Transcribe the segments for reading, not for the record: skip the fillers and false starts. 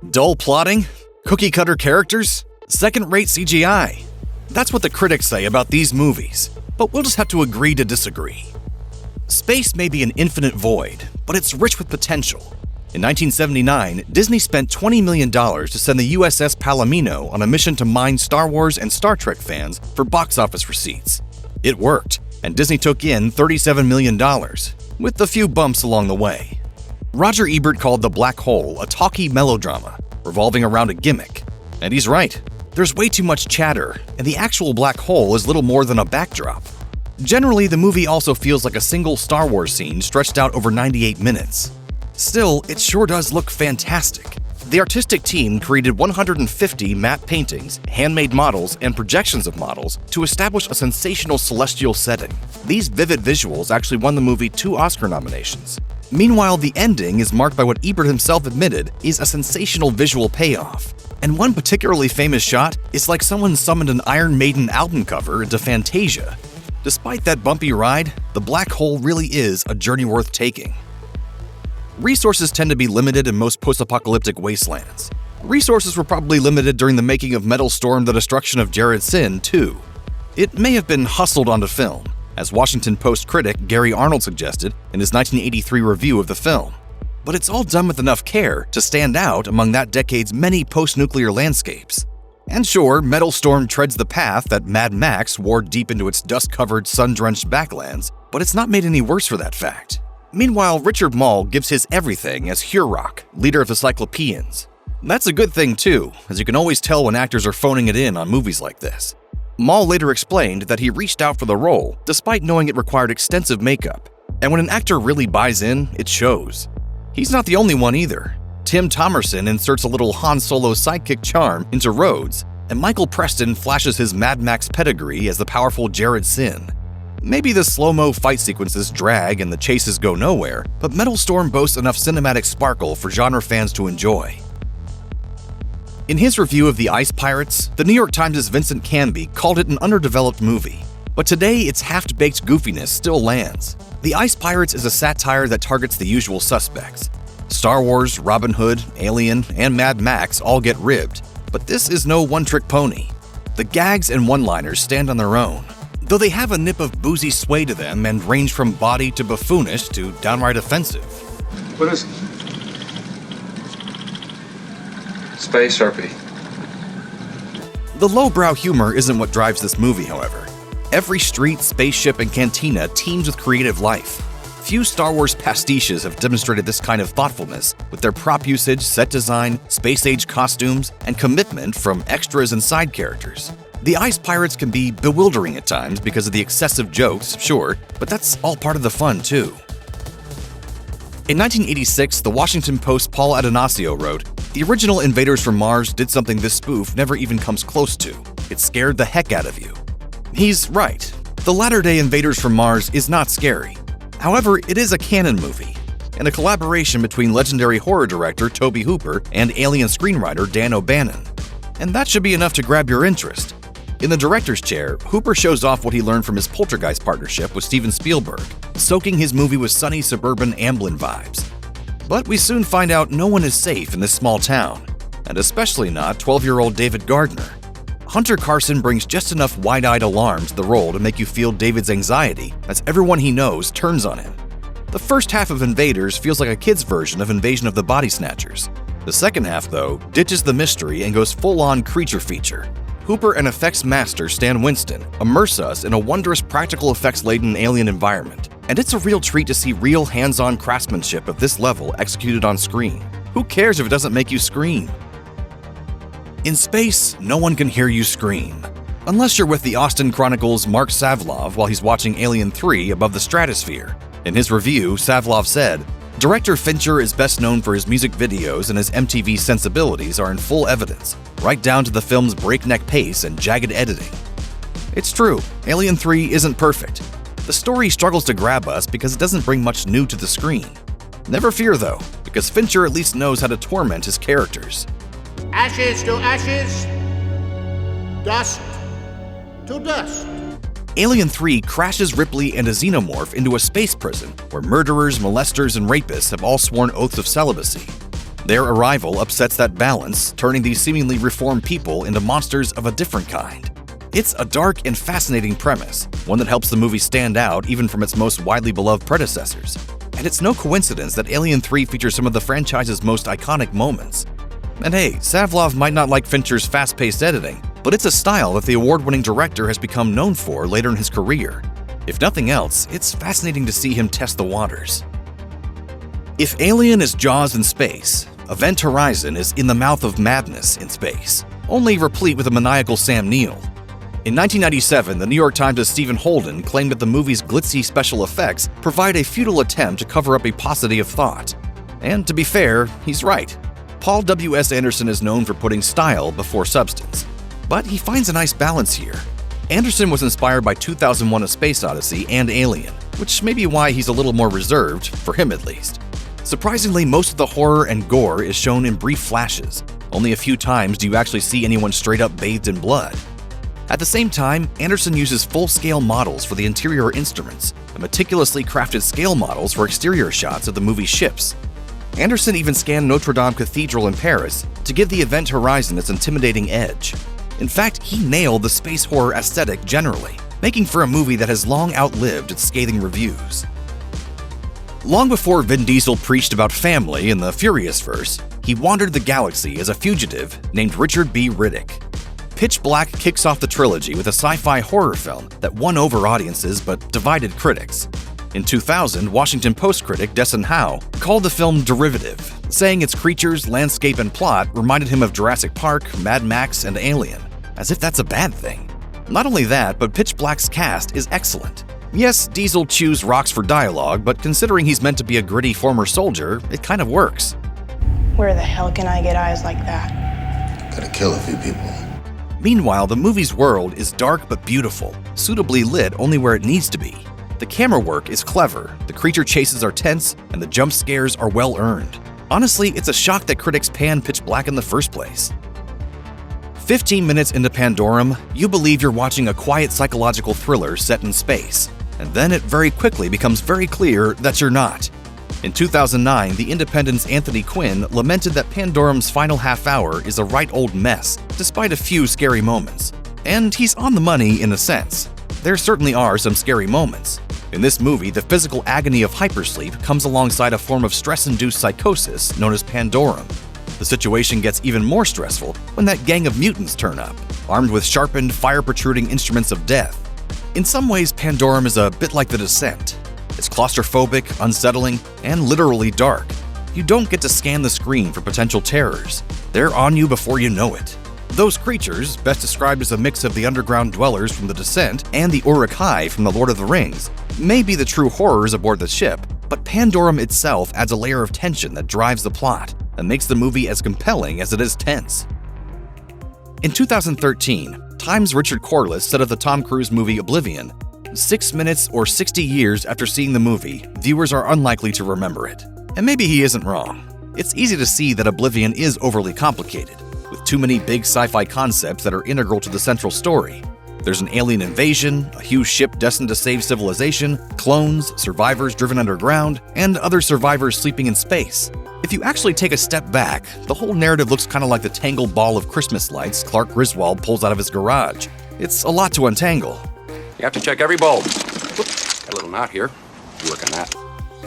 Dull plotting? Cookie-cutter characters? Second-rate CGI? That's what the critics say about these movies, but we'll just have to agree to disagree. Space may be an infinite void, but it's rich with potential. In 1979, Disney spent $20 million to send the USS Palomino on a mission to mine Star Wars and Star Trek fans for box office receipts. It worked, and Disney took in $37 million, with a few bumps along the way. Roger Ebert called The Black Hole a talky melodrama, revolving around a gimmick. And he's right. There's way too much chatter, and the actual black hole is little more than a backdrop. Generally, the movie also feels like a single Star Wars scene stretched out over 98 minutes. Still, it sure does look fantastic. The artistic team created 150 matte paintings, handmade models, and projections of models to establish a sensational celestial setting. These vivid visuals actually won the movie 2 Oscar nominations. Meanwhile, the ending is marked by what Ebert himself admitted is a sensational visual payoff. And one particularly famous shot is like someone summoned an Iron Maiden album cover into Fantasia. Despite that bumpy ride, the black hole really is a journey worth taking. Resources tend to be limited in most post-apocalyptic wastelands. Resources were probably limited during the making of METALSTORM: The Destruction of Jared Sin, too. It may have been hustled onto film, as Washington Post critic Gary Arnold suggested in his 1983 review of the film. But it's all done with enough care to stand out among that decade's many post-nuclear landscapes. And sure, METALSTORM treads the path that Mad Max wore deep into its dust-covered, sun-drenched backlands, but it's not made any worse for that fact. Meanwhile, Richard Mall gives his everything as Hurok, leader of the Cyclopeans. That's a good thing too, as you can always tell when actors are phoning it in on movies like this. Mall later explained that he reached out for the role, despite knowing it required extensive makeup. And when an actor really buys in, it shows. He's not the only one either. Tim Thomerson inserts a little Han Solo sidekick charm into Rhodes, and Michael Preston flashes his Mad Max pedigree as the powerful Jared Sin. Maybe the slow-mo fight sequences drag and the chases go nowhere, but METALSTORM boasts enough cinematic sparkle for genre fans to enjoy. In his review of The Ice Pirates, the New York Times' Vincent Canby called it an underdeveloped movie. But today, its half-baked goofiness still lands. The Ice Pirates is a satire that targets the usual suspects. Star Wars, Robin Hood, Alien, and Mad Max all get ribbed, but this is no one-trick pony. The gags and one-liners stand on their own, though they have a nip of boozy sway to them and range from bawdy to buffoonish to downright offensive. What is it? Space Sharpie. The lowbrow humor isn't what drives this movie, however. Every street, spaceship, and cantina teems with creative life. Few Star Wars pastiches have demonstrated this kind of thoughtfulness with their prop usage, set design, space-age costumes, and commitment from extras and side characters. The Ice Pirates can be bewildering at times because of the excessive jokes, sure, but that's all part of the fun, too. In 1986, the Washington Post's Paul Adonisio wrote, "The original Invaders from Mars did something this spoof never even comes close to. It scared the heck out of you." He's right. The latter-day Invaders from Mars is not scary. However, it is a canon movie, and a collaboration between legendary horror director Tobe Hooper and Alien screenwriter Dan O'Bannon. And that should be enough to grab your interest. In the director's chair, Hooper shows off what he learned from his Poltergeist partnership with Steven Spielberg, soaking his movie with sunny suburban Amblin vibes. But we soon find out no one is safe in this small town, and especially not 12-year-old David Gardner. Hunter Carson brings just enough wide-eyed alarm to the role to make you feel David's anxiety as everyone he knows turns on him. The first half of Invaders feels like a kid's version of Invasion of the Body Snatchers. The second half, though, ditches the mystery and goes full-on creature feature. Hooper and effects master Stan Winston immerse us in a wondrous practical effects-laden alien environment, and it's a real treat to see real hands-on craftsmanship of this level executed on screen. Who cares if it doesn't make you scream? In space, no one can hear you scream. Unless you're with the Austin Chronicles' Mark Savlov while he's watching Alien 3 above the stratosphere. In his review, Savlov said, "Director Fincher is best known for his music videos, and his MTV sensibilities are in full evidence, right down to the film's breakneck pace and jagged editing." It's true, Alien 3 isn't perfect. The story struggles to grab us because it doesn't bring much new to the screen. Never fear though, because Fincher at least knows how to torment his characters. Ashes to ashes, dust to dust. Alien 3 crashes Ripley and a xenomorph into a space prison where murderers, molesters, and rapists have all sworn oaths of celibacy. Their arrival upsets that balance, turning these seemingly reformed people into monsters of a different kind. It's a dark and fascinating premise, one that helps the movie stand out even from its most widely beloved predecessors. And it's no coincidence that Alien 3 features some of the franchise's most iconic moments. And hey, Savlov might not like Fincher's fast-paced editing, but it's a style that the award-winning director has become known for later in his career. If nothing else, it's fascinating to see him test the waters. If Alien is Jaws in space, Event Horizon is In the Mouth of Madness in space, only replete with a maniacal Sam Neill. In 1997, the New York Times' Stephen Holden claimed that the movie's glitzy special effects provide a futile attempt to cover up a paucity of thought. And to be fair, he's right. Paul W.S. Anderson is known for putting style before substance. But he finds a nice balance here. Anderson was inspired by 2001: A Space Odyssey and Alien, which may be why he's a little more reserved, for him at least. Surprisingly, most of the horror and gore is shown in brief flashes. Only a few times do you actually see anyone straight up bathed in blood. At the same time, Anderson uses full-scale models for the interior instruments and meticulously crafted scale models for exterior shots of the movie's ships. Anderson even scanned Notre Dame Cathedral in Paris to give the Event Horizon its intimidating edge. In fact, he nailed the space horror aesthetic generally, making for a movie that has long outlived its scathing reviews. Long before Vin Diesel preached about family in the Furiousverse, he wandered the galaxy as a fugitive named Richard B. Riddick. Pitch Black kicks off the trilogy with a sci-fi horror film that won over audiences but divided critics. In 2000, Washington Post critic Desson Howe called the film derivative, saying its creatures, landscape, and plot reminded him of Jurassic Park, Mad Max, and Alien, as if that's a bad thing. Not only that, but Pitch Black's cast is excellent. Yes, Diesel chews rocks for dialogue, but considering he's meant to be a gritty former soldier, it kind of works. Where the hell can I get eyes like that? Gotta kill a few people. Meanwhile, the movie's world is dark but beautiful, suitably lit only where it needs to be. The camera work is clever, the creature chases are tense, and the jump scares are well earned. Honestly, it's a shock that critics panned Pitch Black in the first place. 15 minutes into Pandorum, you believe you're watching a quiet psychological thriller set in space, and then it very quickly becomes very clear that you're not. In 2009, The Independent's Anthony Quinn lamented that Pandorum's final half hour is a right old mess, despite a few scary moments. And he's on the money in a sense. There certainly are some scary moments. In this movie, the physical agony of hypersleep comes alongside a form of stress-induced psychosis known as Pandorum. The situation gets even more stressful when that gang of mutants turn up, armed with sharpened, fire-protruding instruments of death. In some ways, Pandorum is a bit like The Descent. It's claustrophobic, unsettling, and literally dark. You don't get to scan the screen for potential terrors. They're on you before you know it. Those creatures, best described as a mix of the underground dwellers from The Descent and the Uruk-hai from The Lord of the Rings, may be the true horrors aboard the ship, but Pandorum itself adds a layer of tension that drives the plot and makes the movie as compelling as it is tense. In 2013, Time's Richard Corliss said of the Tom Cruise movie Oblivion, 6 minutes or 60 years after seeing the movie, viewers are unlikely to remember it. And maybe he isn't wrong. It's easy to see that Oblivion is overly complicated, with too many big sci-fi concepts that are integral to the central story. There's an alien invasion, a huge ship destined to save civilization, clones, survivors driven underground, and other survivors sleeping in space. If you actually take a step back, the whole narrative looks kind of like the tangled ball of Christmas lights Clark Griswold pulls out of his garage. It's a lot to untangle. You have to check every bulb. Whoops, got a little knot here. Work on that.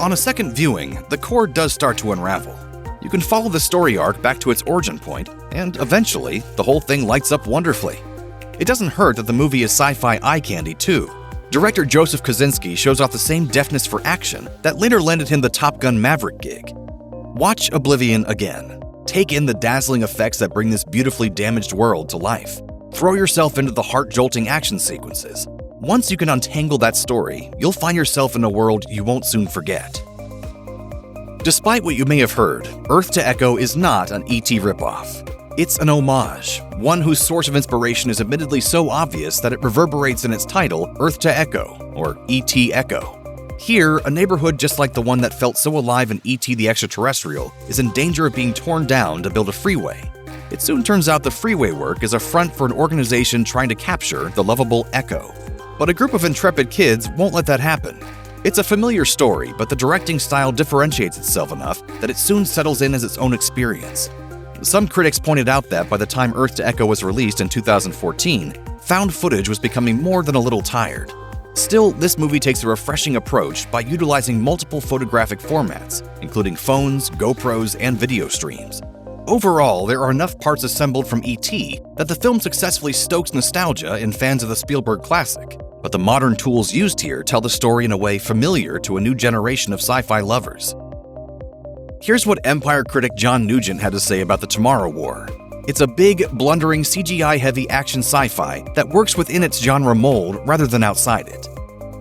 On a second viewing, the core does start to unravel. You can follow the story arc back to its origin point, and eventually, the whole thing lights up wonderfully. It doesn't hurt that the movie is sci-fi eye candy too. Director Joseph Kosinski shows off the same deftness for action that later landed him the Top Gun Maverick gig. Watch Oblivion again. Take in the dazzling effects that bring this beautifully damaged world to life. Throw yourself into the heart-jolting action sequences. Once you can untangle that story, you'll find yourself in a world you won't soon forget. Despite what you may have heard, Earth to Echo is not an E.T. ripoff. It's an homage, one whose source of inspiration is admittedly so obvious that it reverberates in its title, Earth to Echo, or E.T. Echo. Here, a neighborhood just like the one that felt so alive in E.T. the Extraterrestrial is in danger of being torn down to build a freeway. It soon turns out the freeway work is a front for an organization trying to capture the lovable Echo. But a group of intrepid kids won't let that happen. It's a familiar story, but the directing style differentiates itself enough that it soon settles in as its own experience. Some critics pointed out that by the time Earth to Echo was released in 2014, found footage was becoming more than a little tired. Still, this movie takes a refreshing approach by utilizing multiple photographic formats, including phones, GoPros, and video streams. Overall, there are enough parts assembled from E.T. that the film successfully stokes nostalgia in fans of the Spielberg classic, but the modern tools used here tell the story in a way familiar to a new generation of sci-fi lovers. Here's what Empire critic John Nugent had to say about The Tomorrow War. It's a big, blundering, CGI-heavy action sci-fi that works within its genre mold rather than outside it.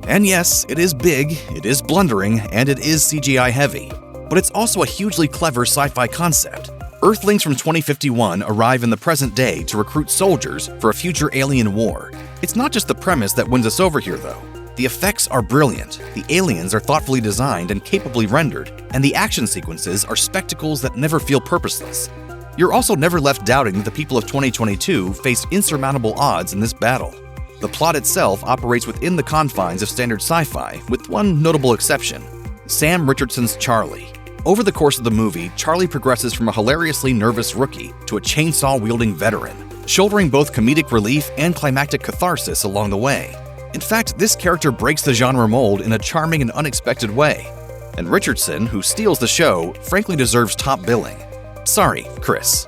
And yes, it is big, it is blundering, and it is CGI-heavy. But it's also a hugely clever sci-fi concept. Earthlings from 2051 arrive in the present day to recruit soldiers for a future alien war. It's not just the premise that wins us over here, though. The effects are brilliant, the aliens are thoughtfully designed and capably rendered, and the action sequences are spectacles that never feel purposeless. You're also never left doubting that the people of 2022 faced insurmountable odds in this battle. The plot itself operates within the confines of standard sci-fi, with one notable exception: Sam Richardson's Charlie. Over the course of the movie, Charlie progresses from a hilariously nervous rookie to a chainsaw-wielding veteran, shouldering both comedic relief and climactic catharsis along the way. In fact, this character breaks the genre mold in a charming and unexpected way. And Richardson, who steals the show, frankly deserves top billing. Sorry, Chris.